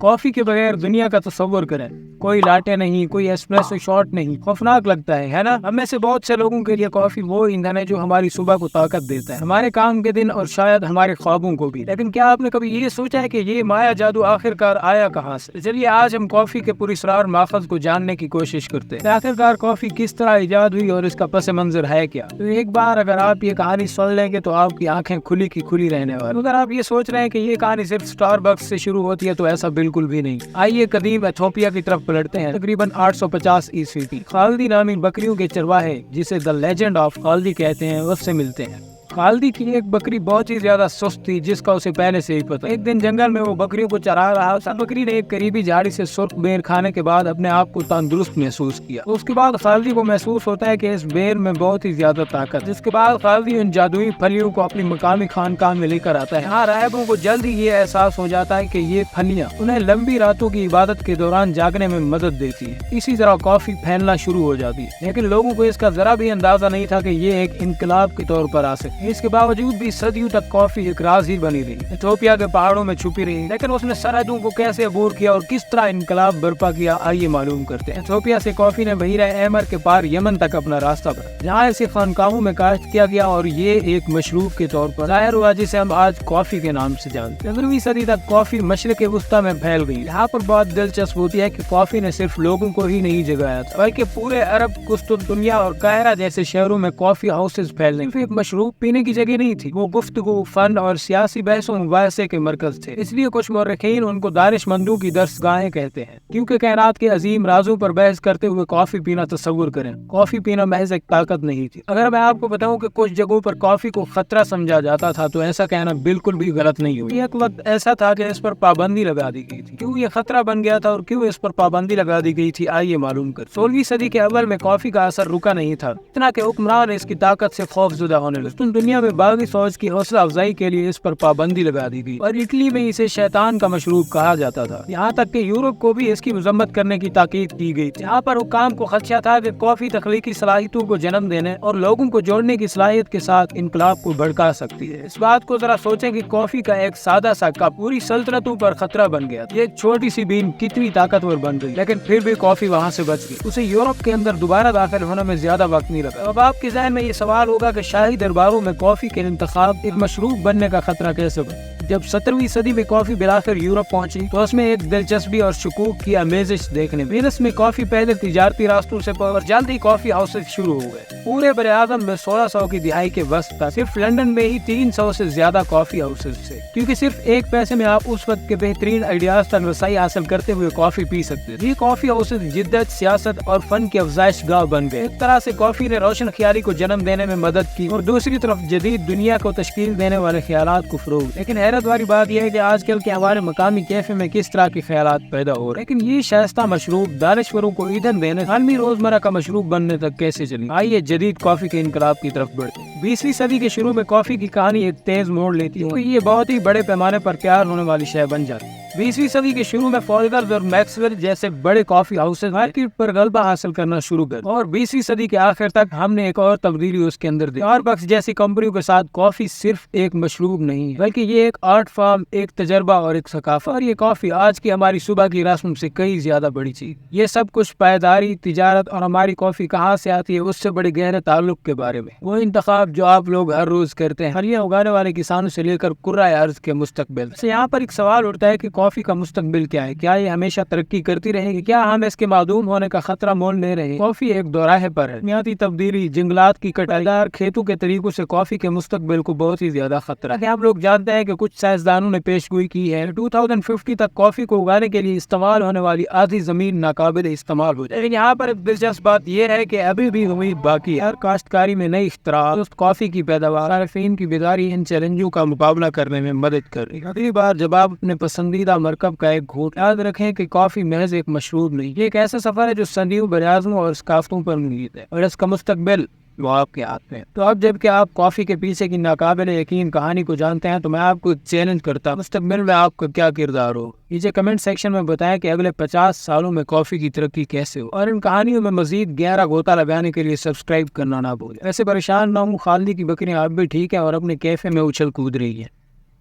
کافی کے بغیر دنیا کا تصور کریں، کوئی لاٹے نہیں، کوئی ایسپریسو شاٹ نہیں، خوفناک لگتا ہے نا؟ ہم میں سے بہت سے لوگوں کے لیے کافی وہ ایندھن ہے جو ہماری صبح کو طاقت دیتا ہے، ہمارے کام کے دن اور شاید ہمارے خوابوں کو بھی۔ لیکن کیا آپ نے کبھی یہ سوچا ہے کہ یہ مایا جادو آخر کار آیا کہاں سے؟ چلیے آج ہم کافی کے پراسرار ماخذ کو جاننے کی کوشش کرتے ہیں۔ آخر کار کافی کس طرح ایجاد ہوئی اور اس کا پس منظر ہے کیا؟ تو ایک بار اگر آپ یہ کہانی سن لیں گے تو آپ کی آنکھیں کھلی کی کھلی رہنے والی۔ اگر آپ یہ سوچ رہے ہیں کہ یہ کہانی صرف اسٹار بکس سے شروع ہوتی ہے تو ایسا بالکل بھی نہیں۔ آئیے قدیم ایتھوپیا کی طرف پلٹتے ہیں، تقریباً 850 عیسوی۔ خالدی نامی بکریوں کے چرواہے، جسے دا لیجنڈ آف خالدی کہتے ہیں، اس سے ملتے ہیں۔ خالدی کی ایک بکری بہت ہی زیادہ سست تھی، جس کا اسے پہلے سے ہی پتہ۔ ایک دن جنگل میں وہ بکریوں کو چرا رہا تھا۔ بکری نے ایک قریبی جھاڑی سے سرخ بیر کھانے کے بعد اپنے آپ کو تندرست محسوس کیا۔ اس کے بعد خالدی کو محسوس ہوتا ہے کہ اس بیر میں بہت ہی زیادہ طاقت، جس کے بعد خالدی ان جادوئی پھلیوں کو اپنی مقامی خانقاہ میں لے کر آتا ہے۔ یہاں راہبوں کو جلد ہی یہ احساس ہو جاتا ہے کہ یہ پھلیاں انہیں لمبی راتوں کی عبادت کے دوران جاگنے میں مدد دیتی ہے۔ اسی طرح کافی پھیلنا شروع ہو جاتی ہے، لیکن لوگوں کو اس کا ذرا بھی اندازہ نہیں تھا کہ یہ ایک انقلاب کے طور پر آ سکے۔ اس کے باوجود بھی صدیوں تک کافی ایک راز ہی بنی رہی، ایتھوپیا کے پہاڑوں میں چھپی رہی، لیکن اس نے سرحدوں کو کیسے عبور کیا اور کس طرح انقلاب برپا کیا، آئیے معلوم کرتے ہیں۔ ایتھوپیا سے کافی نے بحیرہ احمر کے پار یمن تک اپنا راستہ بڑھا، جہاں اسے خانقاہوں میں کاشت کیا گیا اور یہ ایک مشروب کے طور پر ظاہر ہوا، جسے ہم آج کافی کے نام سے جانتے ہیں۔ 15ویں صدی تک کافی مشرق وسطیٰ میں پھیل گئی۔ یہاں پر بات دلچسپ ہوتی ہے کہ کافی نے صرف لوگوں کو ہی نہیں جگایا تھا، بلکہ پورے عرب، قسطنطنیہ اور قاہرہ جیسے شہروں میں کافی ہاؤسز پھیلنے۔ صرف ایک مشروب پینے کی جگہ نہیں تھی، وہ گفتگو، فن اور سیاسی بحث و مباحثے کے مرکز تھے۔ اس لیے کچھ مورخین ان کو دانش مندوں کی درس گاہیں کہتے ہیں، کیونکہ کائنات کے عظیم رازوں پر بحث کرتے ہوئے کافی پینا، تصور کریں، کافی پینا محض ایک طاقت نہیں تھی۔ اگر میں آپ کو بتاؤں کہ کچھ جگہوں پر کافی کو خطرہ سمجھا جاتا تھا تو ایسا کہنا بالکل بھی غلط نہیں ہوئی۔ ایک وقت ایسا تھا کہ اس پر پابندی لگا دی گئی تھی۔ کیوں یہ خطرہ بن گیا تھا اور کیوں اس پر پابندی لگا دی گئی تھی، آئیے معلوم کر۔ 16ویں صدی کے اول میں کافی کا اثر رکا نہیں تھا، اتنا کہ حکمران اس کی طاقت سے خوف زدہ ہونے لگے۔ دنیا میں باغی فوج کی حوصلہ افزائی کے لیے اس پر پابندی لگا دی گئی اور اٹلی میں اسے شیطان کا مشروب کہا جاتا تھا۔ یہاں تک کہ یورپ کو بھی اس کی مذمت کرنے کی تاکید کی گئی تھی۔ یہاں پر حکام کو خدشہ تھا کہ کافی تخلیقی صلاحیتوں کو جنم دینے اور لوگوں کو جوڑنے کی صلاحیت کے ساتھ انقلاب کو بھڑکا سکتی ہے۔ اس بات کو ذرا سوچیں کہ کافی کا ایک سادہ سا کپ پوری سلطنتوں پر خطرہ بن گیا۔ یہ چھوٹی سی بین کتنی طاقتور بن گئی، لیکن پھر بھی کافی وہاں سے بچ گئی۔ اسے یورپ کے اندر دوبارہ داخل ہونے میں زیادہ وقت نہیں لگا۔ اب آپ کے ذہن میں یہ سوال ہوگا کہ شاہی درباروں میں کافی کے انتخاب ایک مشروب بننے کا خطرہ کیسے بنا؟ جب 17ویں صدی میں کافی بلاخر یورپ پہنچی تو اس میں ایک دلچسپی اور شکوک کی آمیزش دیکھنے میں۔ وینس میں کافی پہلے تجارتی راستوں سے اور جلد ہی کافی ہاؤسز شروع ہو گئے۔ پورے بر اعظم میں 1600 کی دہائی کے وسط تک صرف لندن میں ہی 300 سے زیادہ کافی ہاؤسز تھے، کیونکہ صرف ایک پیسے میں آپ اس وقت کے بہترین آئیڈیاز تک رسائی حاصل کرتے ہوئے کافی پی سکتے تھے۔ یہ کافی ہاؤسز جدت، سیاست اور فن کی افزائش گاہ بن گئے۔ ایک طرح سے کافی نے روشن خیالی کو جنم دینے میں مدد کی اور دوسری طرف جدید دنیا کو تشکیل دینے والے خیالات کو فروغ۔ لیکن حیرت والی بات یہ ہے کہ آج کل کے ہمارے مقامی کیفے میں کس طرح کے خیالات پیدا ہو رہے ہیں، لیکن یہ شائستہ مشروب دانشوروں کو ایندھن دینے، عالمی روزمرہ کا مشروب بننے تک کیسے چلی؟ آئیے جدید کافی کے انقلاب کی طرف بڑھتے ہیں۔ 20ویں صدی کے شروع میں کافی کی کہانی ایک تیز موڑ لیتی ہے، یہ بہت ہی بڑے پیمانے پر تیار ہونے والی شے بن جاتی ہے۔ 20ویں صدی کے شروع میں فولگرز اور میکسویل جیسے بڑے کافی ہاؤسز مارکیٹ پر غلبہ حاصل کرنا شروع کر، اور 20ویں صدی کے آخر تک ہم نے ایک اور تبدیلی اس کے اندر دی۔ اسٹاربکس جیسی کمپنیوں کے ساتھ کافی صرف ایک مشروب نہیں ہے، بلکہ یہ ایک آرٹ فارم، ایک تجربہ اور ایک ثقافت۔ اور یہ کافی آج کی ہماری صبح کی رسم سے کئی زیادہ بڑی چیز۔ یہ سب کچھ پائیداری، تجارت اور ہماری کافی کہاں سے آتی ہے اس سے بڑے گہرے تعلق کے بارے میں۔ وہ انتخاب جو آپ لوگ ہر روز کرتے ہیں، پھلیاں اگانے والے کسانوں سے لے کر کرۂ ارض کے مستقبل سے۔ یہاں پر ایک سوال اٹھتا ہے کہ کافی کا مستقبل کیا ہے؟ کیا یہ ہمیشہ ترقی کرتی رہے گی؟ کیا ہم اس کے معدوم ہونے کا خطرہ مول لے رہے ہیں؟ کافی ایک دوراہے پر ہے۔ میاتی تبدیلی، جنگلات کی کٹائی، کھیتوں کے طریقوں سے کافی کے مستقبل کو بہت ہی زیادہ خطرہ ہے۔ ہم لوگ جانتے ہیں کہ کچھ سائنسدانوں نے پیش گوئی کی ہے 2050 تک کافی کو اگانے کے لیے استعمال ہونے والی آدھی زمین ناقابل استعمال ہو جائے۔ لیکن یہاں پر ایک دلچسپ بات یہ ہے کہ ابھی بھی امید باقی ہے۔ ہر کاشتکاری میں نئی اختراعات کافی کی پیداوار، صارفین کی بیداری ان چیلنجوں کا مقابلہ کرنے میں مدد کر رہی ہے۔ اگلی بار جب آپ اپنے پسندیدہ مرکب کا ایک گھونٹ، یاد رکھیں کہ کافی محض ایک مشروب نہیں، یہ ایک ایسا سفر ہے جو صدیوں براعظموں اور ثقافتوں پر محیط ہے، اور اس کا مستقبل وہ آپ کے ہاتھ میں ہے۔ تو اب جب کہ آپ کافی کے پیچھے کی ناقابل یقین کہانی کو جانتے ہیں تو میں آپ کو چیلنج کرتا ہوں، مستقبل میں آپ کا کیا کردار ہو؟ نیچے کمنٹ سیکشن میں بتائیں کہ اگلے 50 سالوں میں کافی کی ترقی کیسے ہو، اور ان کہانیوں میں مزید گہرا غوطہ لگانے کے لیے سبسکرائب کرنا نہ بھولیں۔ ایسے پریشان نہ ہوں، خالدی کی بکریاں اب بھی ٹھیک ہے اور اپنے کیفے میں اچھل کود رہی ہے۔